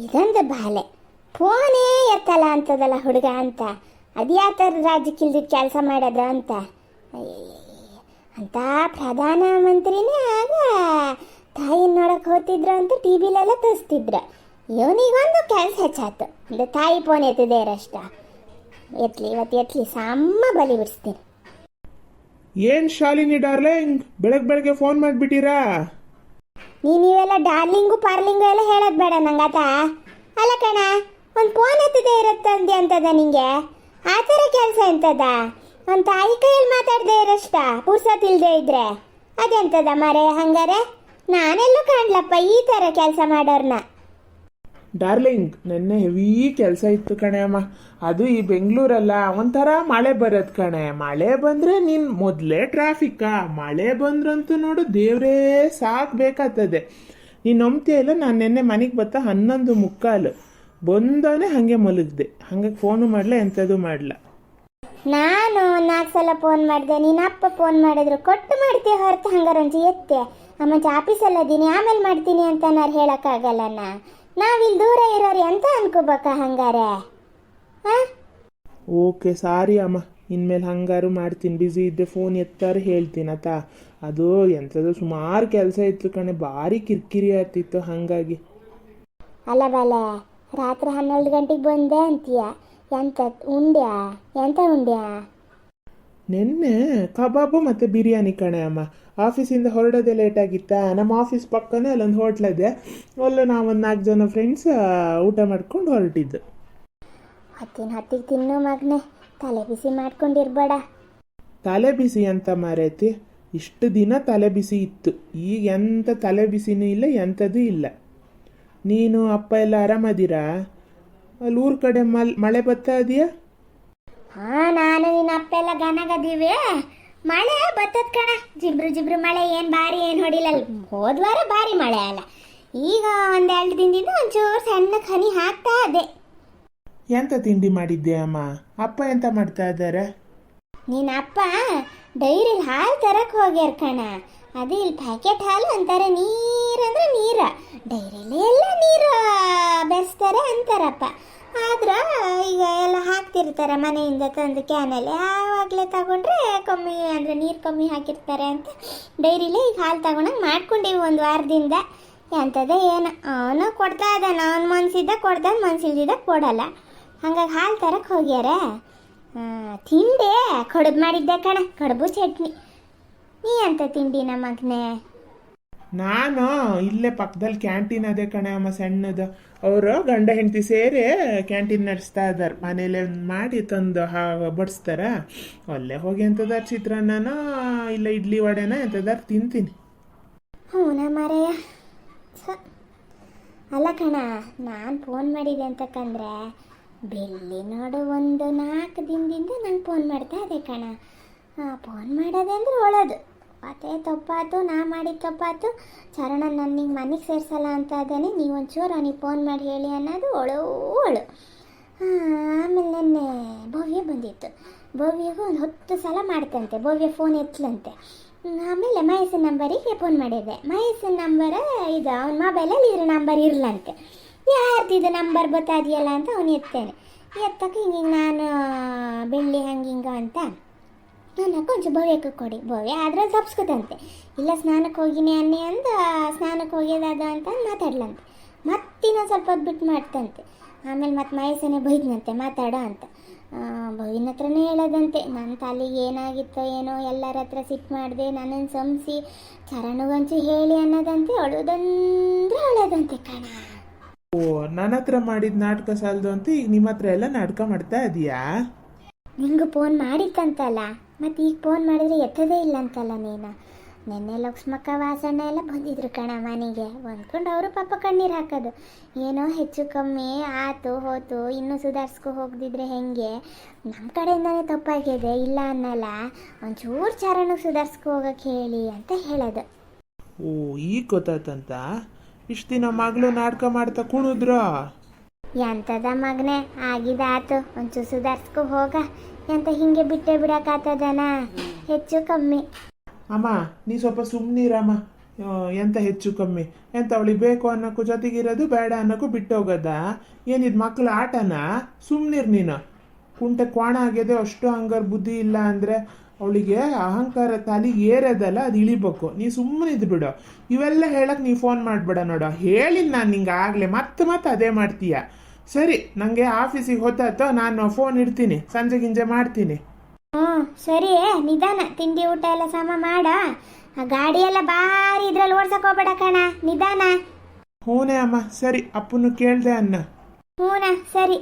ಇದೊಂದು ಬಾಲೆ ಫೋನೇ ಎತ್ತಲ್ಲ ಅಂತದಲ್ಲ ಹುಡುಗ ಅಂತ ಅದು ಯಾವ ಥರ ರಾಜ್ಯಕ್ಕಿಲ್ದಿದ್ದು ಕೆಲಸ ಮಾಡೋದು ಅಂತ ಅಂತ ಪ್ರಧಾನಮಂತ್ರಿನೇ ಆಗ ತಾಯಿನ ನೋಡಕ್ಕೆ ಹೋಗ್ತಿದ್ರು ಅಂತ ಟಿ ವಿಲೆಲ್ಲ ತೋರಿಸ್ತಿದ್ರು. ಇವನಿಗೊಂದು ಕೆಲಸ ಹೆಚ್ಚಾಯ್ತು, ಅಂದರೆ ತಾಯಿ ಫೋನ್ ಎತ್ತಿದೆ ಇರಷ್ಟ ಎತ್ತಲಿ ಇವತ್ತು ಎತ್ತಲಿ ಸಮ್ಮ ಬಲಿ ಬಿಡಿಸ್ತೀನಿ. ಏನ್ ಶಾಲಿನಿ ಡಾರ್ಲಿಂಗ್, ಬೆಳಗ್ಗೆ ಫೋನ್ ಮಾಡಿಬಿಟ್ಟಿರಾ? ನೀವೆಲ್ಲ ಡಾರ್ಲಿಂಗು ಪಾರ್ಲಿಂಗು ಎಲ್ಲ ಹೇಳೋದು ಬೇಡ ನಂಗಾತ. ಅಲ್ಲ ಕಣ, ಒಂದು ಫೋನ್ ಎತ್ತಿದೆ ಇರುತ್ತಂದೆ ಅಂತದ ನಿಂಗೆ ಆ ಥರ ಕೆಲಸ ಎಂತದ? ಒಂದು ತಾಯಿ ಕೈಯಲ್ಲಿ ಮಾತಾಡದೆ ಇರಷ್ಟ ಪುರ್ಸತ್ತಿಲ್ದೇ ಇದ್ರೆ ಅದೆಂತದ ಮರೆ? ಹಂಗಾರೆ ನಾನೆಲ್ಲೂ ಕಾಣ್ಲಪ್ಪ ಈ ಥರ ಕೆಲಸ ಮಾಡೋರ್ನ. ಡಾರ್ಲಿಂಗ್, ನೆನ್ನೆ ಹೆವಿ ಕೆಲಸ ಇತ್ತು ಕಣೆ ಅಮ್ಮ. ಅದು ಈ ಬೆಂಗಳೂರಲ್ಲ ಒಂಥರ ಮಳೆ ಬರೋದು ಕಣೆ. ಮಳೆ ಬಂದರೆ ನೀನು ಮೊದಲೇ ಟ್ರಾಫಿಕ್ಕಾ, ಮಳೆ ಬಂದ್ರಂತೂ ನೋಡು ದೇವ್ರೇ ಸಾಕಬೇಕಾಗ್ತದೆ. ನೀನು ನಂಬ್ತೀಯ ಇಲ್ಲ, ನಾನು ನೆನ್ನೆ ಮನೆಗೆ ಬತ್ತಾ 11:45 ಬಂದಾನೆ ಹಾಗೆ ಮಲಗಿದೆ. ಹಾಗಾಗಿ ಫೋನು ಮಾಡಲ ಎಂಥದ್ದು ಮಾಡಲ. ನಾನು 4 ಸಲ ಫೋನ್ ಮಾಡಿದೆ, ನೀನು ಅಪ್ಪ ಫೋನ್ ಮಾಡಿದ್ರು ಕೊಟ್ಟು ಮಾಡ್ತೀಯ ಹೊರತು ಹಂಗಾರಂಜಿ ಎತ್ತೆ ಅಮ್ಮಂಚ ಆಫೀಸಲ್ಲದೀನಿ ಆಮೇಲೆ ಮಾಡ್ತೀನಿ ಅಂತ ನಾನು ಹೇಳೋಕ್ಕಾಗಲ್ಲಣ್ಣ. ನಾವಿಲ್ಲಿ ದೂರ ಇರೋರು ಎಂತ ಅನ್ಕೋಬೇಕಾ ಹಂಗಾರೆ? ಓಕೆ ಸಾರಿ ಅಮ್ಮ, ಇನ್ಮೇಲೆ ಹಂಗಾರು ಮಾಡ್ತೀನಿ. ಬ್ಯುಸಿ ಇದ್ದೆ ಫೋನ್ ಎತ್ತಾರೆ ಹೇಳ್ತೀನಿ ಆತ. ಅದು ಎಂಥದ್ದು ಸುಮಾರು ಕೆಲಸ ಇತ್ತು ಕಣೆ, ಭಾರಿ ಕಿರಿಕಿರಿ ಆಗ್ತಿತ್ತು ಹಾಗಾಗಿ. ಅಲ್ಲ ಬಲೆ ರಾತ್ರಿ 12 ಗಂಟೆಗೆ ಬಂದೆ ಅಂತೀಯ, ಎಂತ ಉಂಡ್ಯಾ? ಎಂತ ಉಂಡ್ಯಾ? ನಿನ್ನೆ ಕಬಾಬು ಮತ್ತು ಬಿರಿಯಾನಿ ಕಣೆ ಅಮ್ಮ. ಆಫೀಸಿಂದ ಹೊರಡೋದೇ ಲೇಟ್ ಆಗಿತ್ತಾ, ನಮ್ಮ ಆಫೀಸ್ ಪಕ್ಕನೇ ಅಲ್ಲೊಂದು ಹೋಟ್ಲಿದೆ, ಅಲ್ಲೇ ನಾವೊಂದು 4 ಜನ ಫ್ರೆಂಡ್ಸ್ ಊಟ ಮಾಡ್ಕೊಂಡು ಹೊರಟಿದ್ದು. ಹೊತ್ತಿಗೆ ತಿನ್ನು ಮಗನೆ, ತಲೆ ಬಿಸಿ ಮಾಡ್ಕೊಂಡಿರ್ಬೇಡ. ತಲೆ ಬಿಸಿ ಅಂತ ಮಾರೈತಿ, ಇಷ್ಟು ದಿನ ತಲೆ ಬಿಸಿ ಇತ್ತು, ಈಗ ಎಂಥ ತಲೆ ಬಿಸಿನೂ ಇಲ್ಲ, ಎಂಥದ್ದು ಇಲ್ಲ. ನೀನು ಅಪ್ಪ ಎಲ್ಲ ಆರಾಮದಿರಾ? ಅಲ್ಲಿ ಊರ ಕಡೆ ಮಳೆ ಬರ್ತಾ ಇದೆಯಾ? ಹಾಂ, ನಾನು ನಿನ್ನ ಅಪ್ಪೆಲ್ಲ ಗನಗದೀವಿ. ಮಳೆ ಬರ್ತದ ಕಣ, ಜಿಬ್ರು ಮಳೆ, ಏನು ಭಾರಿ ಏನು ಹೊಡಿಲ್ಲ. ಹೋದ್ವಾರ ಭಾರಿ ಮಳೆ ಅಲ್ಲ, ಈಗ 1-2 ದಿನದಿಂದ ಒಂಚೂರು ಸಣ್ಣ ಹನಿ ಹಾಕ್ತಾ ಇದೆ. ಎಂತ ತಿಂಡಿ ಮಾಡಿದ್ದೆ ಅಮ್ಮ? ಅಪ್ಪ ಎಂತ ಮಾಡ್ತಾ ಇದ್ದಾರೆ? ನಿನ್ನ ಅಪ್ಪ ಡೈರಿ ಹಾಲು ತರಕ್ಕೆ ಹೋಗ್ಯಾರ ಕಣ. ಅದು ಇಲ್ಲಿ ಪ್ಯಾಕೆಟ್ ಹಾಲು ಅಂತಾರೆ, ನೀರಂದ್ರೆ ನೀರ, ಡೈರಿಲಿ ಎಲ್ಲ ನೀರು ಬೆರೆಸ್ತಾರೆ ಅಂತಾರಪ್ಪ. ಆದ್ರೆ ಈಗ ಎಲ್ಲ ಹಾಕ್ತಿರ್ತಾರೆ ಮನೆಯಿಂದ ತಂದು ಕ್ಯಾನಲ್ಲಿ, ಆವಾಗಲೇ ತಗೊಂಡ್ರೆ ಕಮ್ಮಿ ಅಂದರೆ ನೀರು ಕಮ್ಮಿ ಹಾಕಿರ್ತಾರೆ ಅಂತ ಡೈರಿಲಿ ಈಗ ಹಾಲು ತಗೊಂಡಂಗೆ ಮಾಡ್ಕೊಂಡಿವಿ 1 ವಾರದಿಂದ. ಎಂಥದ್ದೇ ಏನು ಅವನು ಕೊಡ್ತಾ ಇದ್ದಾನೆ, ಅವನು ಮನ್ಸಿದ್ದ ಕೊಡ್ದಾನ, ಮನ್ಸಿಲ್ದಿದ್ದ ಕೊಡಲ್ಲ. ಹಂಗಾಗಿ ಹಾಲು ತರಕ್ಕೆ ಹೋಗ್ಯಾರ. ತಿಂಡೆ ಕಡುಬು ಮಾಡಿದ್ದೆ ಕಣ, ಕಡುಬು ಚಟ್ನಿ. ನೀ ಅಂತ ತಿಂಡಿ ನಮ್ಮ ಮಗನೇ? ನಾನು ಇಲ್ಲೇ ಪಕ್ಕದಲ್ಲಿ ಕ್ಯಾಂಟೀನ್ ಅದೇ ಕಣೆ ಅಮ್ಮ, ಸಣ್ಣದು. ಅವರು ಗಂಡ ಹೆಂಡತಿ ಸೇರಿ ಕ್ಯಾಂಟೀನ್ ನಡೆಸ್ತಾ ಇದ್ದಾರೆ. ಮನೇಲೆ ಮಾಡಿ ತಂದು ಬಡಿಸ್ತಾರ. ಅಲ್ಲೇ ಹೋಗಿ ಎಂಥದಾರ ಚಿತ್ರಾನ್ನನ ಇಲ್ಲ ಇಡ್ಲಿ ವಡೆನ ಎಂಥದಾರು ತಿಂತೀನಿ. ಹ್ಞೂ ಮಾರಯ್ಯ. ಅಲ್ಲ ಕಣ, ನಾನು ಫೋನ್ ಮಾಡಿದೆ ಅಂತಕ್ಕಂದ್ರೆ ಬೆಲ್ಲಿ ನೋಡು 1-4 ದಿನದಿಂದ ನಂಗೆ ಫೋನ್ ಮಾಡ್ತಾ ಇದೆ ಕಣ. ಫೋನ್ ಮಾಡೋದೆ ಅಂದ್ರೆ ಒಳ್ಳೇದು, ಅದೇ ತಪ್ಪಾಯ್ತು, ನಾ ಮಾಡಿದ ತಪ್ಪಾಯ್ತು. ಚರಣ ನನಗೆ ಮನೆಗೆ ಸೇರಿಸಲ್ಲ ಅಂತ ಅದೇನೆ, ನೀವೊಂಚೂರು ಅವನಿಗೆ ಫೋನ್ ಮಾಡಿ ಹೇಳಿ ಅನ್ನೋದು ಒಳು. ಆಮೇಲೆ ನೆನ್ನೆ ಭವ್ಯ ಬಂದಿತ್ತು. ಭವ್ಯಗೂ ಒಂದು 10 ಸಲ ಮಾಡ್ತಂತೆ, ಭವ್ಯ ಫೋನ್ ಎತ್ತಲಂತೆ. ಆಮೇಲೆ ಮಹೇಶನ ನಂಬರಿಗೆ ಫೋನ್ ಮಾಡಿದ್ದೆ. ಮಹೇಶನ ನಂಬರ್ ಇದು ಅವನ ಮೊಬೈಲಲ್ಲಿ ಇರೋ ನಂಬರ್ ಇರಲಂತೆ. ಯಾರ್ದಿದು ನಂಬರ್ ಗೊತ್ತಾದಿಯಲ್ಲ ಅಂತ ಅವನು ಎತ್ತೇನೆ. ಎತ್ತಕ್ಕೆ ಹಿಂಗೆ ನಾನು ಬೆಳ್ಳಿ ಹಂಗೆ ಅಂತ ನಾನು ಕೊಂಚ ಭವ್ಯಕ್ಕೆ ಕೊಡಿ. ಭವ್ಯ ಅದ್ರಲ್ಲಿ ತಪ್ಸ್ಕೊತಂತೆ. ಇಲ್ಲ ಸ್ನಾನಕ್ಕೆ ಹೋಗಿನಿ ಅನ್ನಿ ಅಂದ, ಸ್ನಾನಕ್ಕೆ ಹೋಗ್ಯದ ಅಂತ ಮಾತಾಡ್ಲಂತೆ. ಮತ್ತಿನ್ನೊಂದು ಸ್ವಲ್ಪ ಹೊತ್ತು ಬಿಟ್ಟು ಮಾಡ್ತಂತೆ. ಆಮೇಲೆ ಮತ್ತೆ ಮಹೇಶನೇ ಬೈದ್ನಂತೆ ಮಾತಾಡೋ ಅಂತ. ಭವಿನ ಹತ್ರನೇ ಹೇಳೋದಂತೆ, ನನ್ನ ತಲೆಗೆ ಏನಾಗಿತ್ತೋ ಏನೋ, ಎಲ್ಲರ ಹತ್ರ ಸಿಟ್ಟು ಮಾಡಿದೆ, ನನ್ನನ್ನು ಸಂಸಿ ಚರಣಗಂಚು ಹೇಳಿ ಅನ್ನೋದಂತೆ. ಅಳೋದಂತೆ ಕಣ. ಓ, ನನ್ನ ಹತ್ರ ಮಾಡಿದ ನಾಟಕ ಸಾಲದು ಅಂತ ಈಗ ನಿಮ್ಮ ಹತ್ರ ಎಲ್ಲ ನಾಟಕ ಮಾಡ್ತಾ ಇದೀಯಾ? ನಿಂಗೂ ಫೋನ್ ಮಾಡಿತ್ತಂತಲ್ಲ, ಮತ್ತು ಈಗ ಫೋನ್ ಮಾಡಿದರೆ ಎತ್ತದೇ ಇಲ್ಲ ಅಂತಲ್ಲ ನೀನು. ನೆನ್ನೆ ಲಕ್ಷ್ಮಕ್ಕ ವಾಸಣ್ಣ ಎಲ್ಲ ಬಂದಿದ್ರು ಕಣ ಮನೆಗೆ. ಬಂದ್ಕೊಂಡು ಅವರು ಪಾಪ ಕಣ್ಣೀರು ಹಾಕೋದು, ಏನೋ ಹೆಚ್ಚು ಕಮ್ಮಿ ಆತು ಹೋತು, ಇನ್ನೂ ಸುಧಾರಿಸ್ಕೊ ಹೋಗದಿದ್ರೆ ಹೆಂಗೆ, ನಮ್ಮ ಕಡೆಯಿಂದನೇ ತಪ್ಪಾಗಿದೆ ಇಲ್ಲ ಅನ್ನಲ್ಲ, ಒಂಚೂರು ಚರಣಕ್ಕೆ ಸುಧಾರಿಸ್ಕೊ ಹೋಗಕ್ಕೆ ಹೇಳಿ ಅಂತ ಹೇಳೋದು. ಓ, ಈಗ ಗೊತ್ತಾಯ್ತಂತ? ಇಷ್ಟು ದಿನ ಮಗಳು ನಾಟಕ ಮಾಡ್ತಾ ಕುಣಿದ್ರ? ಎಂಥದ ಮಗನೇ, ಆಗಿದಾತು, ಒಂಚೂರು ಸುಧಾರಿಸ್ಕೊ ಹೋಗ. ಎಂತ ಹಿಂಗೆ ಬಿಟ್ಟೆ ಬಿಡೋಕ್ಕಾಗ್ತದನ? ಹೆಚ್ಚು ಕಮ್ಮಿ ಅಮ್ಮ ನೀ ಸ್ವಲ್ಪ ಸುಮ್ಮನಿರಮ್ಮ. ಎಂತ ಹೆಚ್ಚು ಕಮ್ಮಿ ಎಂತ ಅವಳಿಗೆ ಬೇಕು ಅನ್ನೋಕ್ಕೂ ಜೊತೆಗಿರೋದು ಬೇಡ ಅನ್ನೋಕ್ಕೂ ಬಿಟ್ಟೋಗೋದ ಏನಿದ್ ಮಕ್ಳ ಆಟನಾ ಸುಮ್ನಿರ್ ನೀನು ಕುಂಟೆ ಕ್ವಾಣ ಆಗ್ಯದೆ ಅಷ್ಟು ಹಂಗಾರ್ ಬುದ್ಧಿ ಇಲ್ಲ ಅಂದರೆ ಅವಳಿಗೆ ಅಹಂಕಾರ ತಲೆಗೆ ಏರದಲ್ಲ ಅದು ಇಳಿಬೇಕು ನೀ ಸುಮ್ಮನೆ ಬಿಡು ಇವೆಲ್ಲ ಹೇಳಕ್ ನೀ ಫೋನ್ ಮಾಡಬೇಡ ನೋಡು ಹೇಳಿದ್ ನಾನು ನಿಂಗೆ ಆಗಲೇ ಮತ್ತೆ ಅದೇ ಮಾಡ್ತೀಯ ಸರಿ ನನಗೆ ಆಫೀಸಿಗೆ ಹೊತ್ತಾಯ್ತು ನಾನು ಫೋನ್ ಇಡ್ತೀನಿ ಸಂಜೆ ಗಿಂಜೆ ಮಾಡ್ತೀನಿ. ಹ್ಞೂ ಸರಿ ನಿಧಾನ ತಿಂಡಿ ಊಟ ಎಲ್ಲ ಸಮ ಮಾಡ ಆ ಗಾಡಿ ಎಲ್ಲ ಭಾರಿ ಇದ್ರಲ್ಲಿ ಓಡ್ಸಕ್ ಹೋಗ್ಬೇಡ ಕಣ ನಿಧಾನ. ಹೂನೇ ಅಮ್ಮ ಸರಿ ಅಪ್ಪನು ಕೇಳ್ದೆ ಅನ್ನ. ಹ್ಞೂನಾ ಸರಿ.